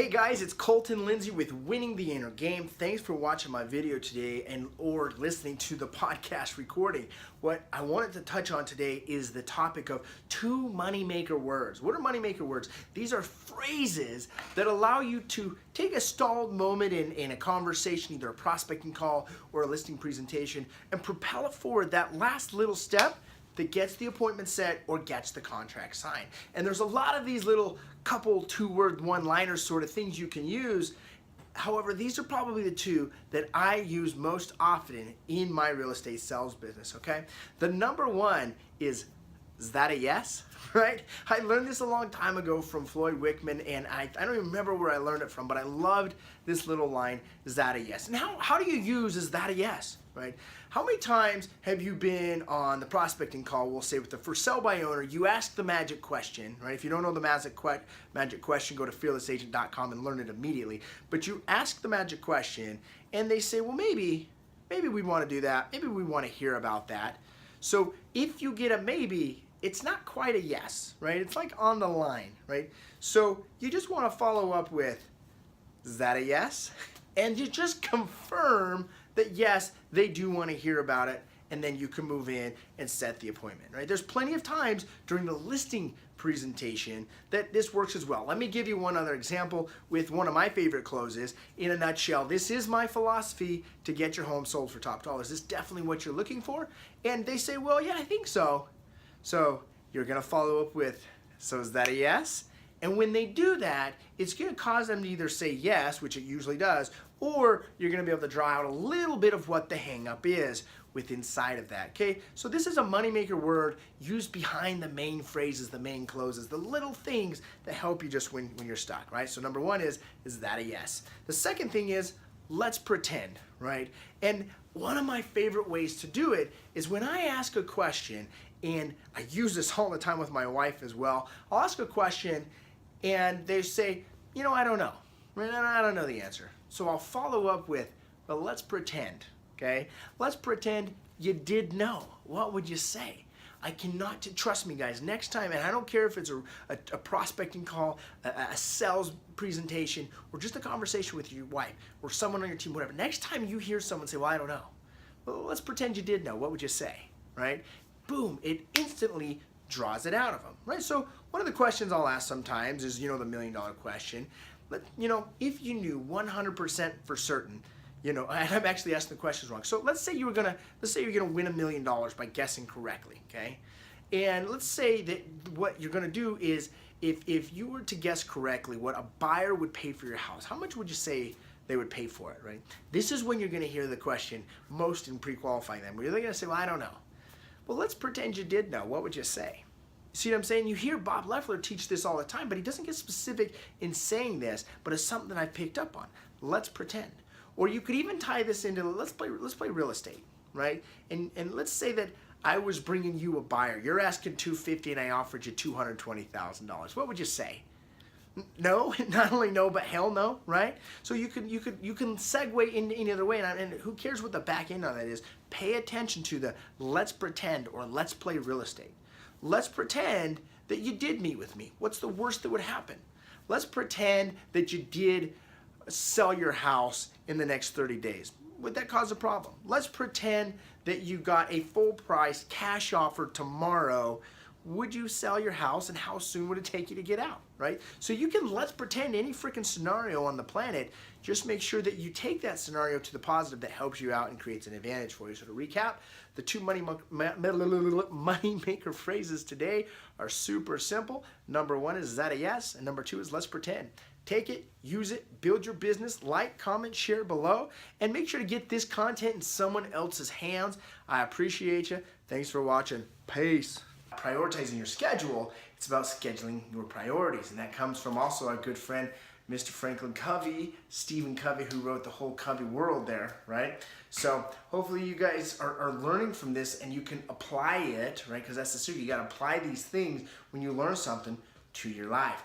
Hey guys, it's Colton Lindsay with Winning the Inner Game. Thanks for watching my video today or listening to the podcast recording. What I wanted to touch on today is the topic of 2 moneymaker words. What are moneymaker words? These are phrases that allow you to take a stalled moment in a conversation, either a prospecting call or a listing presentation, and propel it forward that last little step that gets the appointment set or gets the contract signed. And there's a lot of these little couple 2-word one-liners sort of things you can use. However, these are probably the 2 that I use most often in my real estate sales business, okay? The number 1 is that a yes? Right? I learned this a long time ago from Floyd Wickman, and I don't even remember where I learned it from, but I loved this little line, is that a yes? And how do you use is that a yes? Right? How many times have you been on the prospecting call, we'll say with the for sale by owner, you ask the magic question, right? If you don't know the magic question, go to fearlessagent.com and learn it immediately. But you ask the magic question and they say, well, maybe we want to do that. Maybe we want to hear about that. So if you get a maybe, it's not quite a yes, right? It's like on the line, right? So you just want to follow up with, is that a yes? And you just confirm that yes, they do want to hear about it, and then you can move in and set the appointment, right? There's plenty of times during the listing presentation that this works as well. Let me give you one other example with one of my favorite closes. In a nutshell, this is my philosophy to get your home sold for top dollar. Is this definitely what you're looking for? And they say, well, yeah, I think so. So you're gonna follow up with, so is that a yes? And when they do that, it's gonna cause them to either say yes, which it usually does, or you're gonna be able to draw out a little bit of what the hang up is with inside of that, okay? So this is a moneymaker word used behind the main phrases, the main closes, the little things that help you just when you're stuck, right? So number 1 is that a yes? The second thing is, let's pretend, right? And one of my favorite ways to do it is when I ask a question, and I use this all the time with my wife as well, I'll ask a question and they say, you know, I don't know, right? I don't know the answer. So I'll follow up with, well, let's pretend, okay? Let's pretend you did know. What would you say? I cannot, trust me guys, next time, and I don't care if it's a prospecting call, a sales presentation, or just a conversation with your wife, or someone on your team, whatever. Next time you hear someone say, well, I don't know. Well, let's pretend you did know. What would you say, right? Boom, it instantly draws it out of them, right? So one of the questions I'll ask sometimes is, the $1 million question. If you knew 100% for certain, and I'm actually asking the questions wrong. So let's say you're gonna win $1 million by guessing correctly, okay? And let's say that what you're gonna do is, if you were to guess correctly what a buyer would pay for your house, how much would you say they would pay for it, right? This is when you're gonna hear the question most in pre-qualifying them, where you're gonna say, well, I don't know. Well, let's pretend you did know. What would you say? See what I'm saying? You hear Bob Leffler teach this all the time, but he doesn't get specific in saying this, but it's something that I picked up on. Let's pretend. Or you could even tie this into, let's play real estate, right? And let's say that I was bringing you a buyer. You're asking $250 and I offered you $220,000. What would you say? No, not only no, but hell no, right? So you can segue in any other way, and who cares what the back end on that is? Pay attention to the let's pretend or let's play real estate. Let's pretend that you did meet with me. What's the worst that would happen? Let's pretend that you did sell your house in the next 30 days. Would that cause a problem? Let's pretend that you got a full price cash offer tomorrow. Would you sell your house, and how soon would it take you to get out, right? So you can let's pretend any freaking scenario on the planet. Just make sure that you take that scenario to the positive that helps you out and creates an advantage for you. So to recap, the 2 moneymaker phrases today are super simple. Number 1 is that a yes? And number 2 is let's pretend. Take it, use it, build your business, like, comment, share below, and make sure to get this content in someone else's hands. I appreciate you. Thanks for watching. Peace. Prioritizing your schedule, it's about scheduling your priorities, and that comes from also our good friend Mr. Franklin Covey, Stephen Covey, who wrote the whole Covey world there, right? So hopefully you guys are learning from this and you can apply it, right? Because that's the secret. You got to apply these things when you learn something to your life.